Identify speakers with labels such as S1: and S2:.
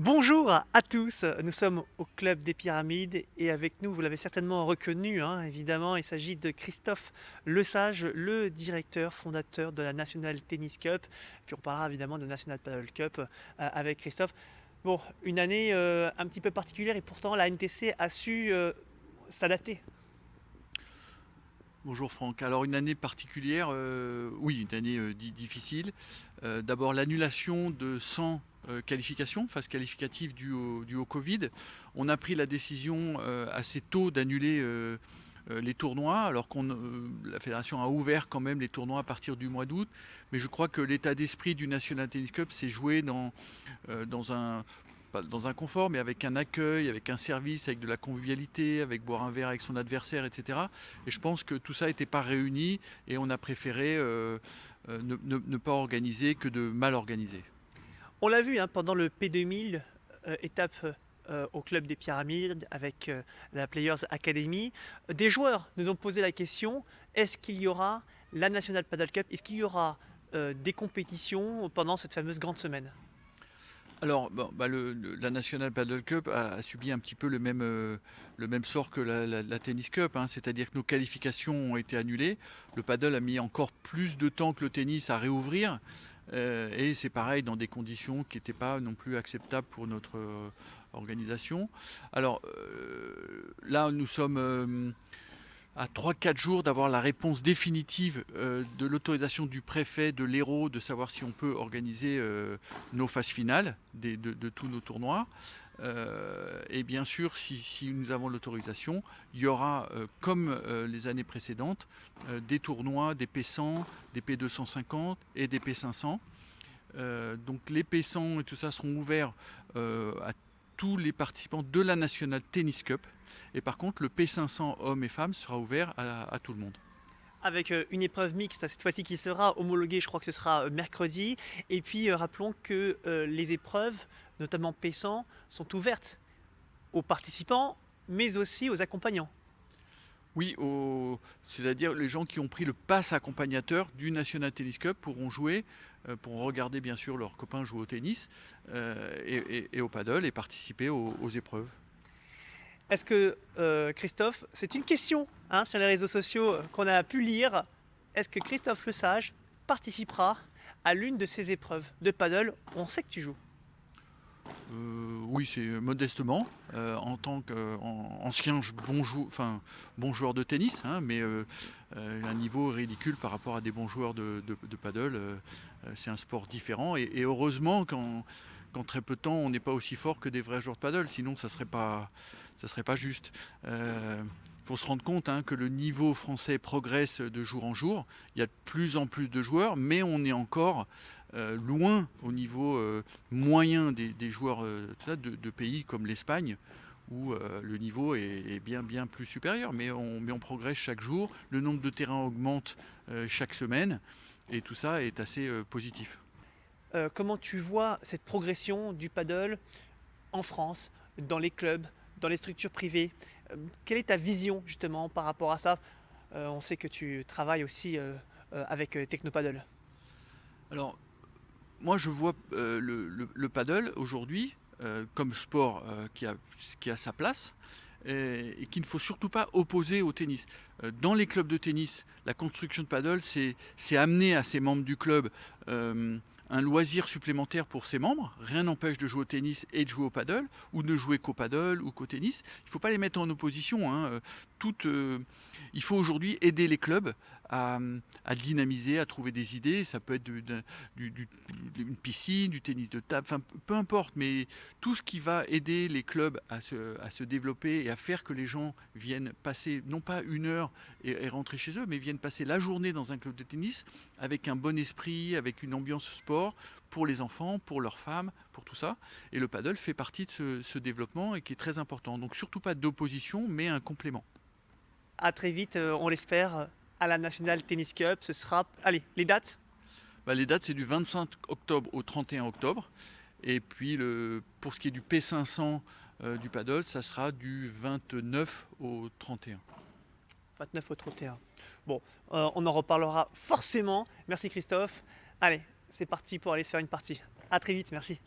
S1: Bonjour à tous, nous sommes au Club des Pyramides et avec nous, vous l'avez certainement reconnu, hein, évidemment, il s'agit de Christophe Lesage, le directeur fondateur de la National Tennis Cup. Puis on parlera évidemment de la National Paddle Cup avec Christophe. Bon, une année un petit peu particulière et pourtant la NTC a su s'adapter.
S2: Bonjour Franck. Alors une année particulière, oui, une année difficile. D'abord l'annulation de 100 qualifications, phases qualificatives dues au Covid. On a pris la décision assez tôt d'annuler les tournois, alors la fédération a ouvert quand même les tournois à partir du mois d'août. Mais je crois que l'état d'esprit du National Tennis Cup s'est joué dans un pas dans un confort, mais avec un accueil, avec un service, avec de la convivialité, avec boire un verre avec son adversaire, etc. Et je pense que tout ça n'était pas réuni et on a préféré ne pas organiser que de mal organiser.
S1: On l'a vu hein, pendant le P2000, étape au Club des Pyramides avec la Players Academy. Des joueurs nous ont posé la question, est-ce qu'il y aura la National Paddle Cup? Est-ce qu'il y aura des compétitions pendant cette fameuse grande semaine?
S2: Alors, bon, la National Paddle Cup a subi un petit peu le même sort que la Tennis Cup, hein, c'est-à-dire que nos qualifications ont été annulées. Le paddle a mis encore plus de temps que le tennis à réouvrir. Et c'est pareil dans des conditions qui n'étaient pas non plus acceptables pour notre organisation. Alors là, nous sommes à 3-4 jours d'avoir la réponse définitive de l'autorisation du préfet, de l'Hérault, de savoir si on peut organiser nos phases finales de tous nos tournois. Et bien sûr, si nous avons l'autorisation, il y aura, comme les années précédentes, des tournois, des P100, des P250 et des P500. Donc les P100 et tout ça seront ouverts à tous les participants de la National Tennis Cup. Et par contre, le P500 hommes et femmes sera ouvert à tout le monde.
S1: Avec une épreuve mixte cette fois-ci qui sera homologuée, je crois que ce sera mercredi. Et puis rappelons que les épreuves, notamment P100, sont ouvertes aux participants, mais aussi aux accompagnants.
S2: Oui, c'est-à-dire les gens qui ont pris le pass accompagnateur du National Tennis Cup pourront jouer, pourront regarder bien sûr leurs copains jouer au tennis et au paddle et participer aux épreuves.
S1: Est-ce que, Christophe, c'est une question hein, sur les réseaux sociaux qu'on a pu lire, est-ce que Christophe Lesage participera à l'une de ces épreuves de paddle? On sait que tu joues.
S2: Oui, c'est modestement, en tant qu'ancien bon joueur de tennis, hein, mais un niveau ridicule par rapport à des bons joueurs de paddle. C'est un sport différent et heureusement qu'en très peu de temps on n'est pas aussi fort que des vrais joueurs de paddle, sinon ça serait pas juste. Faut se rendre compte hein, que le niveau français progresse de jour en jour. Il y a de plus en plus de joueurs, mais on est encore loin au niveau moyen des joueurs de pays comme l'Espagne, où le niveau est bien plus supérieur. Mais on progresse chaque jour, le nombre de terrains augmente chaque semaine, et tout ça est assez positif.
S1: Comment tu vois cette progression du paddle en France, dans les clubs, dans les structures privées? Quelle est ta vision justement par rapport à ça? On sait que tu travailles aussi avec Technopaddle.
S2: Alors, moi je vois le paddle aujourd'hui comme sport qui a sa place et qu'il ne faut surtout pas opposer au tennis. Dans les clubs de tennis, la construction de paddle, c'est amener à ses membres du club un loisir supplémentaire pour ses membres. Rien n'empêche de jouer au tennis et de jouer au paddle, ou de jouer qu'au paddle ou qu'au tennis. Il ne faut pas les mettre en opposition, hein. Il faut aujourd'hui aider les clubs à dynamiser, à trouver des idées. Ça peut être une piscine, du tennis de table, enfin, peu importe, mais tout ce qui va aider les clubs à se développer et à faire que les gens viennent passer, non pas une heure et rentrer chez eux, mais viennent passer la journée dans un club de tennis avec un bon esprit, avec une ambiance sport pour les enfants, pour leurs femmes, pour tout ça. Et le paddle fait partie de ce développement et qui est très important. Donc surtout pas d'opposition, mais un complément.
S1: À très vite, on l'espère, à la National Tennis Cup. Ce sera. Allez, les dates?
S2: Les dates, c'est du 25 octobre au 31 octobre. Et puis pour ce qui est du P500 du paddle, ça sera du 29 au 31.
S1: 29 au 31. Bon, on en reparlera forcément. Merci Christophe. Allez, c'est parti pour aller se faire une partie. À très vite, merci.